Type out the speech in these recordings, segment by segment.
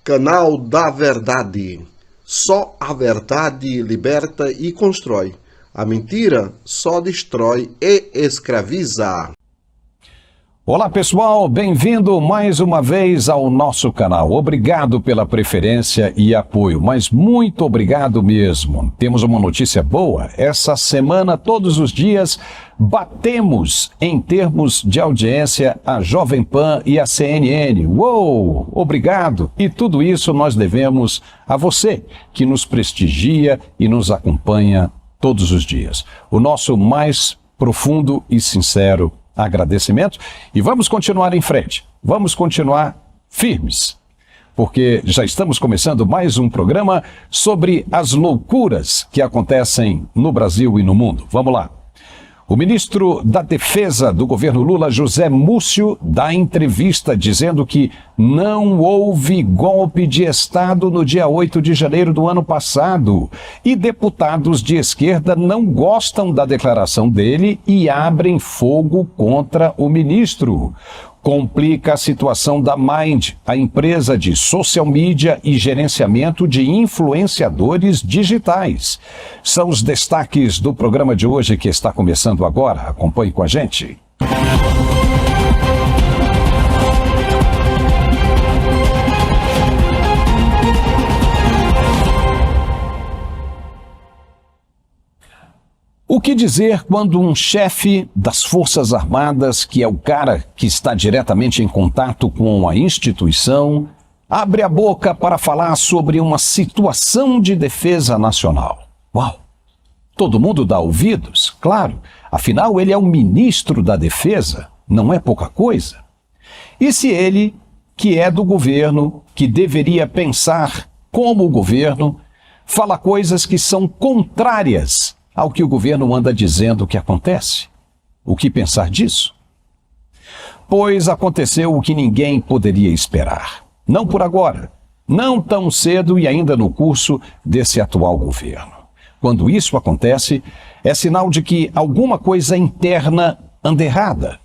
Canal da Verdade. Só a verdade liberta e constrói. A mentira só destrói e escraviza. Olá pessoal, bem-vindo mais uma vez ao nosso canal. Obrigado pela preferência e apoio, mas muito obrigado mesmo. Temos uma notícia boa. Essa semana, todos os dias, batemos em termos de audiência a Jovem Pan e a CNN. Uou! Obrigado! E tudo isso nós devemos a você, que nos prestigia e nos acompanha todos os dias. O nosso mais profundo e sincero agradecimento, e vamos continuar em frente, vamos continuar firmes, porque já estamos começando mais um programa sobre as loucuras que acontecem no Brasil e no mundo. Vamos lá. O ministro da Defesa do governo Lula, José Múcio, dá entrevista dizendo que não houve golpe de Estado no dia 8 de janeiro do ano passado. E deputados de esquerda não gostam da declaração dele e abrem fogo contra o ministro. Complica a situação da Mind, a empresa de social media e gerenciamento de influenciadores digitais. São os destaques do programa de hoje que está começando agora. Acompanhe com a gente. O que dizer quando um chefe das Forças Armadas, que é o cara que está diretamente em contato com a instituição, abre a boca para falar sobre uma situação de defesa nacional? Uau! Todo mundo dá ouvidos, claro, afinal ele é o ministro da Defesa, não é pouca coisa. E se ele, que é do governo, que deveria pensar como o governo, fala coisas que são contrárias ao que o governo anda dizendo que acontece? O que pensar disso? Pois aconteceu o que ninguém poderia esperar. Não por agora, não tão cedo e ainda no curso desse atual governo. Quando isso acontece, é sinal de que alguma coisa interna anda errada.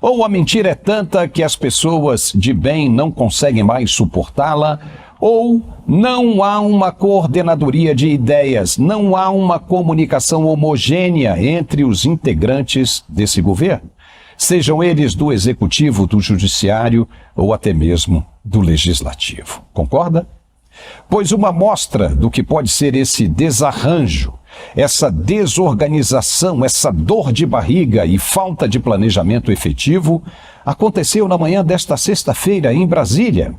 Ou a mentira é tanta que as pessoas de bem não conseguem mais suportá-la, ou não há uma coordenadoria de ideias, não há uma comunicação homogênea entre os integrantes desse governo, sejam eles do executivo, do judiciário ou até mesmo do legislativo. Concorda? Pois uma amostra do que pode ser esse desarranjo, essa desorganização, essa dor de barriga e falta de planejamento efetivo aconteceu na manhã desta sexta-feira em Brasília.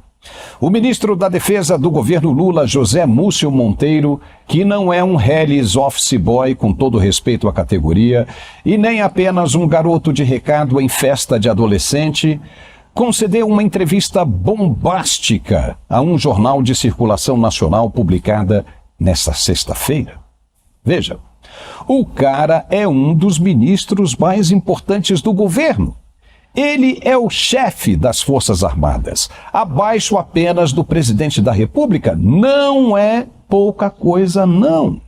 O ministro da Defesa do governo Lula, José Múcio Monteiro, que não é um Hellis office boy, com todo respeito à categoria, e nem apenas um garoto de recado em festa de adolescente, concedeu uma entrevista bombástica a um jornal de circulação nacional publicada nesta sexta-feira. Veja, o cara é um dos ministros mais importantes do governo. Ele é o chefe das Forças Armadas, abaixo apenas do presidente da República. Não é pouca coisa, não.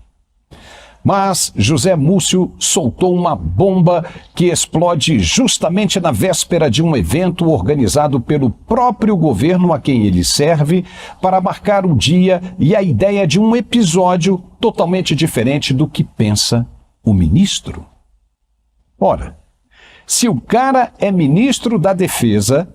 Mas José Múcio soltou uma bomba que explode justamente na véspera de um evento organizado pelo próprio governo a quem ele serve para marcar o dia e a ideia de um episódio totalmente diferente do que pensa o ministro. Ora, se o cara é ministro da Defesa,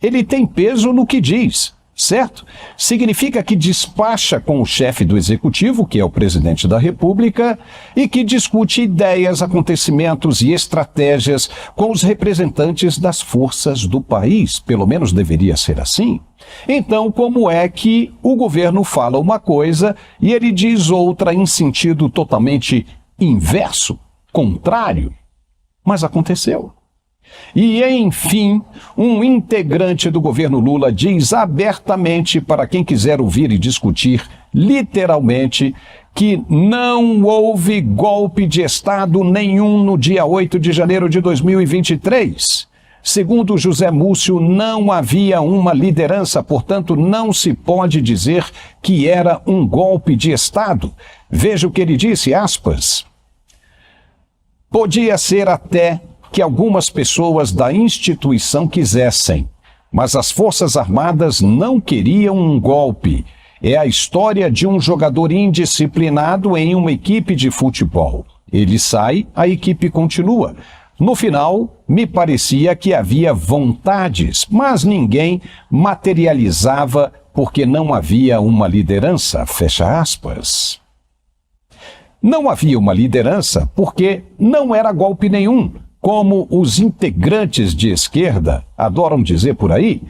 ele tem peso no que diz, certo? Significa que despacha com o chefe do Executivo, que é o presidente da República, e que discute ideias, acontecimentos e estratégias com os representantes das forças do país. Pelo menos deveria ser assim. Então, como é que o governo fala uma coisa e ele diz outra em sentido totalmente inverso, contrário? Mas aconteceu. E, enfim, um integrante do governo Lula diz abertamente para quem quiser ouvir e discutir, literalmente, que não houve golpe de Estado nenhum no dia 8 de janeiro de 2023. Segundo José Múcio, não havia uma liderança, portanto, não se pode dizer que era um golpe de Estado. Veja o que ele disse, aspas. Podia ser até que algumas pessoas da instituição quisessem, Mas as Forças Armadas não queriam um golpe. É a história de um jogador indisciplinado em uma equipe de futebol. Ele sai, a equipe continua. No final, me parecia que havia vontades, mas ninguém materializava porque não havia uma liderança, fecha aspas. Não havia uma liderança porque não era golpe nenhum, como os integrantes de esquerda adoram dizer por aí,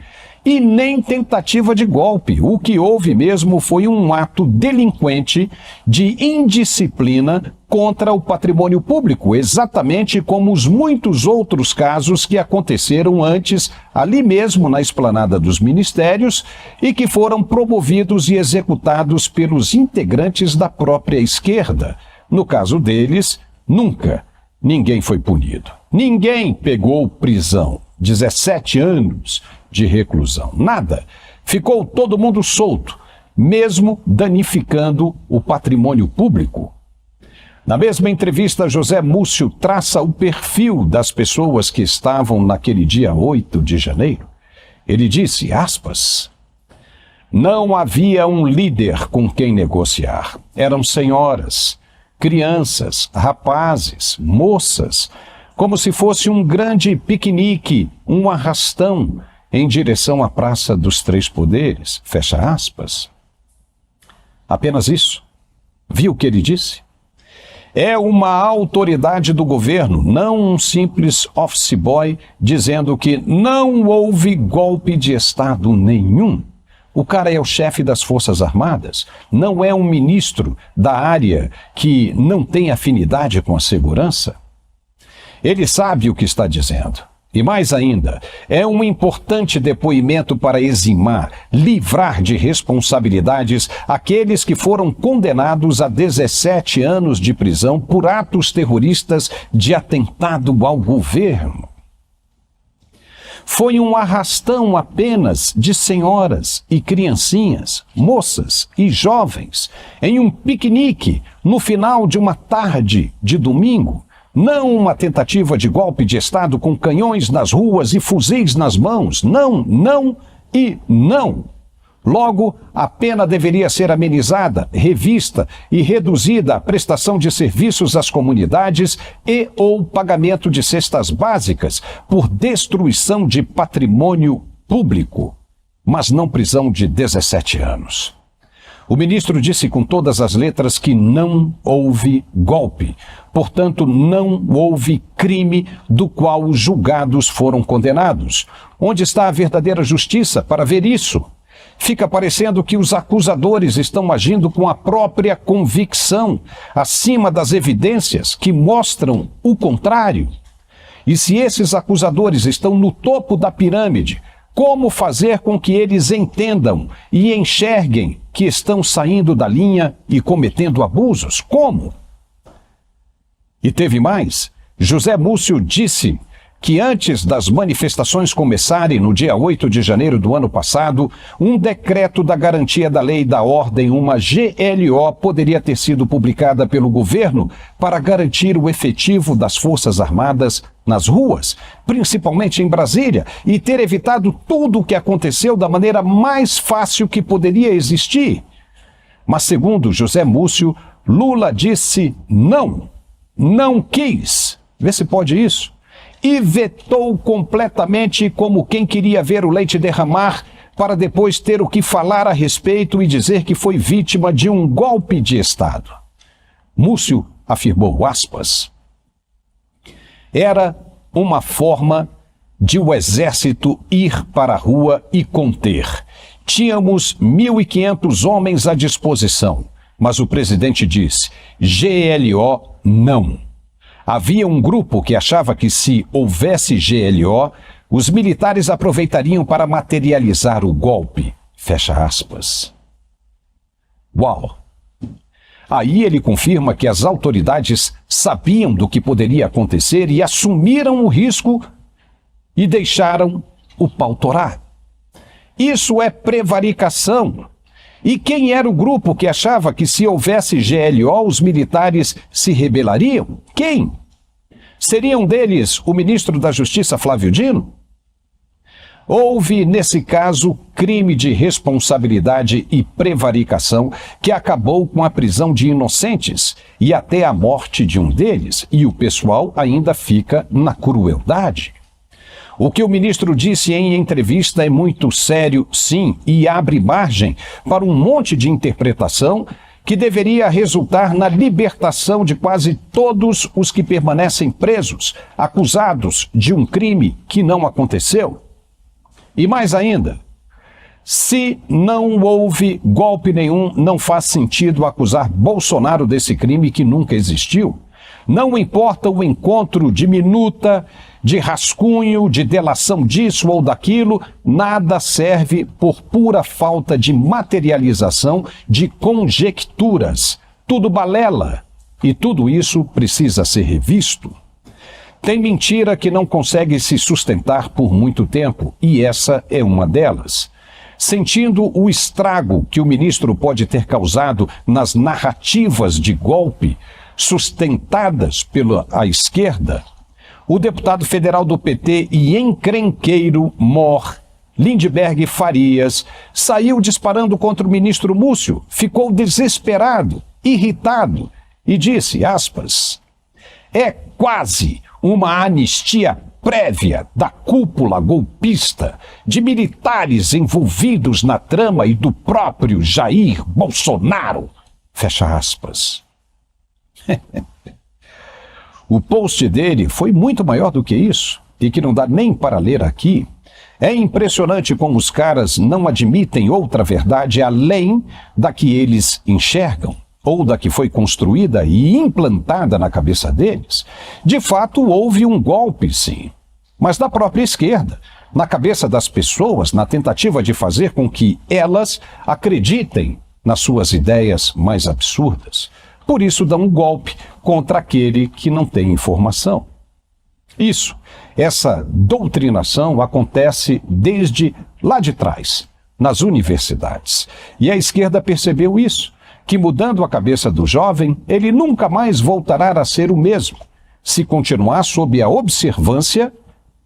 e nem tentativa de golpe. O que houve mesmo foi um ato delinquente de indisciplina contra o patrimônio público, exatamente como os muitos outros casos que aconteceram antes, ali mesmo na esplanada dos ministérios, e que foram promovidos e executados pelos integrantes da própria esquerda. No caso deles, nunca ninguém foi punido. Ninguém pegou prisão. 17 anos de reclusão. Nada. Ficou todo mundo solto, mesmo danificando o patrimônio público. Na mesma entrevista, José Múcio traça o perfil das pessoas que estavam naquele dia 8 de janeiro. Ele disse, aspas, não havia um líder com quem negociar. Eram senhoras, crianças, rapazes, moças, como se fosse um grande piquenique, um arrastão em direção à Praça dos Três Poderes, fecha aspas. Apenas isso. Viu o que ele disse? É uma autoridade do governo, não um simples office boy dizendo que não houve golpe de Estado nenhum. O cara é o chefe das Forças Armadas, não é um ministro da área que não tem afinidade com a segurança. Ele sabe o que está dizendo. E mais ainda, é um importante depoimento para eximar, livrar de responsabilidades aqueles que foram condenados a 17 anos de prisão por atos terroristas de atentado ao governo. Foi um arrastão apenas de senhoras e criancinhas, moças e jovens, em um piquenique no final de uma tarde de domingo. Não uma tentativa de golpe de Estado com canhões nas ruas e fuzis nas mãos. Não, não e não. Logo, a pena deveria ser amenizada, revista e reduzida à prestação de serviços às comunidades e ou pagamento de cestas básicas por destruição de patrimônio público, mas não prisão de 17 anos. O ministro disse com todas as letras que não houve golpe. Portanto, não houve crime do qual os julgados foram condenados. Onde está a verdadeira justiça para ver isso? Fica parecendo que os acusadores estão agindo com a própria convicção, acima das evidências que mostram o contrário. E se esses acusadores estão no topo da pirâmide, como fazer com que eles entendam e enxerguem que estão saindo da linha e cometendo abusos? Como? E teve mais. José Múcio disse que antes das manifestações começarem no dia 8 de janeiro do ano passado, um decreto da garantia da lei e da ordem, uma GLO, poderia ter sido publicada pelo governo para garantir o efetivo das Forças Armadas nas ruas, principalmente em Brasília, e ter evitado tudo o que aconteceu da maneira mais fácil que poderia existir. Mas, segundo José Múcio, Lula disse não, não quis. Vê se pode isso. E vetou completamente, como quem queria ver o leite derramar, para depois ter o que falar a respeito e dizer que foi vítima de um golpe de Estado. Múcio afirmou, aspas, era uma forma de o exército ir para a rua e conter. Tínhamos 1.500 homens à disposição, mas o presidente disse, GLO não. Havia um grupo que achava que se houvesse GLO, os militares aproveitariam para materializar o golpe. Fecha aspas. Uau! Aí ele confirma que as autoridades sabiam do que poderia acontecer e assumiram o risco e deixaram o pau torar. Isso é prevaricação. E quem era o grupo que achava que se houvesse GLO, os militares se rebelariam? Quem? Seriam deles o ministro da Justiça, Flávio Dino? Houve, nesse caso, crime de responsabilidade e prevaricação que acabou com a prisão de inocentes e até a morte de um deles, e o pessoal ainda fica na crueldade. O que o ministro disse em entrevista é muito sério, sim, e abre margem para um monte de interpretação que deveria resultar na libertação de quase todos os que permanecem presos, acusados de um crime que não aconteceu. E mais ainda, se não houve golpe nenhum, não faz sentido acusar Bolsonaro desse crime que nunca existiu. Não importa o encontro de minuta, de rascunho, de delação disso ou daquilo, nada serve por pura falta de materialização de conjecturas. Tudo balela. E tudo isso precisa ser revisto. Tem mentira que não consegue se sustentar por muito tempo, e essa é uma delas. Sentindo o estrago que o ministro pode ter causado nas narrativas de golpe sustentadas pela esquerda, o deputado federal do PT e encrenqueiro mor Lindbergh Farias saiu disparando contra o ministro Múcio, ficou desesperado, irritado e disse, aspas, é quase uma anistia prévia da cúpula golpista, de militares envolvidos na trama e do próprio Jair Bolsonaro. Fecha aspas. O post dele foi muito maior do que isso, e que não dá nem para ler aqui. É impressionante como os caras não admitem outra verdade além da que eles enxergam, ou da que foi construída e implantada na cabeça deles. De fato, houve um golpe, sim, mas da própria esquerda, na cabeça das pessoas, na tentativa de fazer com que elas acreditem nas suas ideias mais absurdas. Por isso dão um golpe contra aquele que não tem informação. Essa doutrinação acontece desde lá de trás, nas universidades. E a esquerda percebeu isso, que mudando a cabeça do jovem, ele nunca mais voltará a ser o mesmo, se continuar sob a observância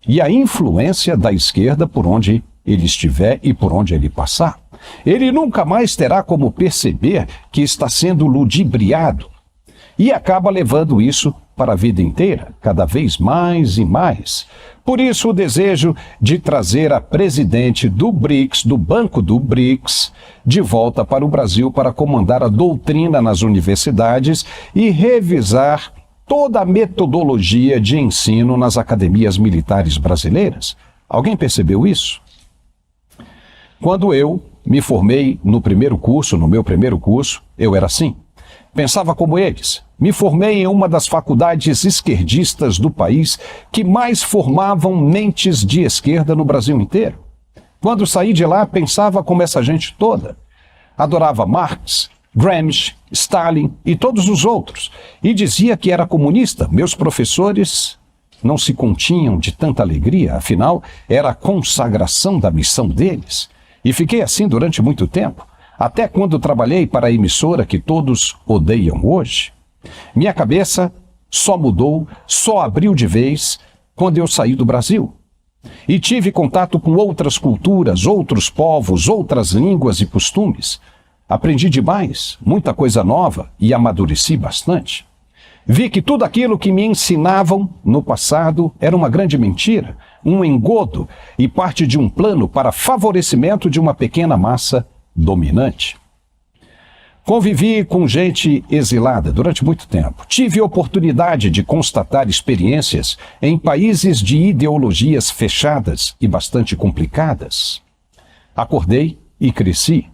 e a influência da esquerda por onde ele estiver e por onde ele passar. Ele nunca mais terá como perceber que está sendo ludibriado e acaba levando isso para a vida inteira, cada vez mais e mais. Por isso o desejo de trazer a presidente do BRICS, do Banco do BRICS, de volta para o Brasil para comandar a doutrina nas universidades e revisar toda a metodologia de ensino nas academias militares brasileiras. Alguém percebeu isso? Quando eu me formei no meu primeiro curso, eu era assim. Pensava como eles. Me formei em uma das faculdades esquerdistas do país que mais formavam mentes de esquerda no Brasil inteiro. Quando saí de lá, pensava como essa gente toda. Adorava Marx, Gramsci, Stalin e todos os outros. E dizia que era comunista. Meus professores não se continham de tanta alegria, afinal, era a consagração da missão deles. E fiquei assim durante muito tempo, até quando trabalhei para a emissora que todos odeiam hoje. Minha cabeça só mudou, só abriu de vez quando eu saí do Brasil. E tive contato com outras culturas, outros povos, outras línguas e costumes. Aprendi demais, muita coisa nova e amadureci bastante. Vi que tudo aquilo que me ensinavam no passado era uma grande mentira, um engodo e parte de um plano para favorecimento de uma pequena massa dominante. Convivi com gente exilada durante muito tempo. Tive oportunidade de constatar experiências em países de ideologias fechadas e bastante complicadas. Acordei e cresci.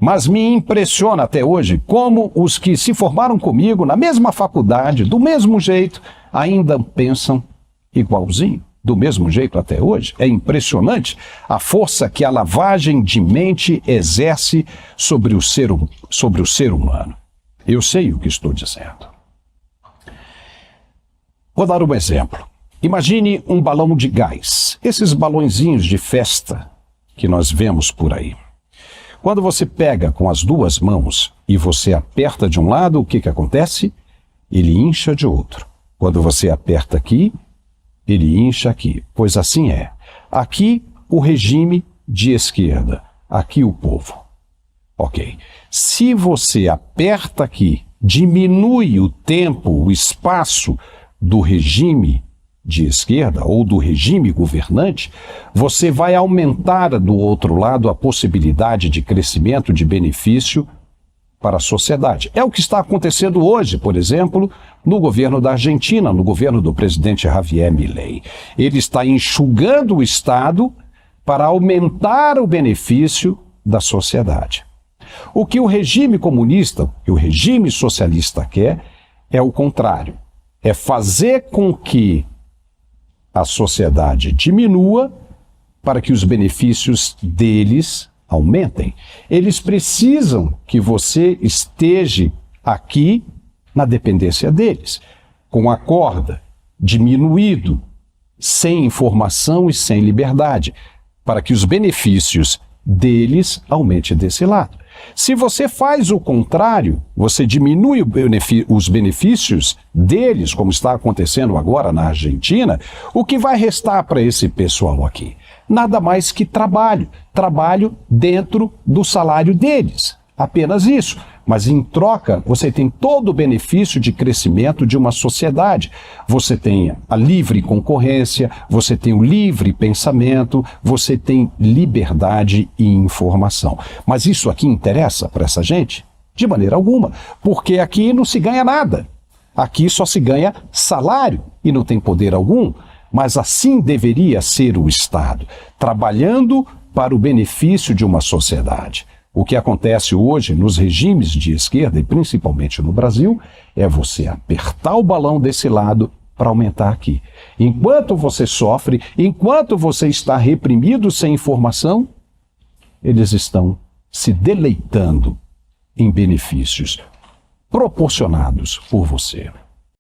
Mas me impressiona até hoje como os que se formaram comigo na mesma faculdade, do mesmo jeito, ainda pensam igualzinho, do mesmo jeito até hoje. É impressionante a força que a lavagem de mente exerce sobre o ser humano. Eu sei o que estou dizendo. Vou dar um exemplo. Imagine um balão de gás, esses balõezinhos de festa que nós vemos por aí. Quando você pega com as duas mãos e você aperta de um lado, o que acontece? Ele incha de outro. Quando você aperta aqui, ele incha aqui. Pois assim é. Aqui, o regime de esquerda. Aqui o povo. Ok. Se você aperta aqui, diminui o tempo, o espaço do regime de esquerda ou do regime governante, você vai aumentar do outro lado a possibilidade de crescimento, de benefício para a sociedade. É o que está acontecendo hoje, por exemplo, no governo da Argentina, no governo do presidente Javier Milei. Ele está enxugando o Estado para aumentar o benefício da sociedade. O que o regime comunista, que o regime socialista quer, é o contrário. É fazer com que a sociedade diminua para que os benefícios deles aumentem. Eles precisam que você esteja aqui na dependência deles, com a corda, diminuído, sem informação e sem liberdade, para que os benefícios deles aumentem desse lado. Se você faz o contrário, você diminui os benefícios deles, como está acontecendo agora na Argentina, o que vai restar para esse pessoal aqui? Nada mais que trabalho. Trabalho dentro do salário deles. Apenas isso. Mas em troca, você tem todo o benefício de crescimento de uma sociedade. Você tem a livre concorrência, você tem o livre pensamento, você tem liberdade e informação. Mas isso aqui interessa para essa gente? De maneira alguma, porque aqui não se ganha nada. Aqui só se ganha salário e não tem poder algum. Mas assim deveria ser o Estado, trabalhando para o benefício de uma sociedade. O que acontece hoje nos regimes de esquerda, e principalmente no Brasil, é você apertar o balão desse lado para aumentar aqui. Enquanto você sofre, enquanto você está reprimido sem informação, eles estão se deleitando em benefícios proporcionados por você.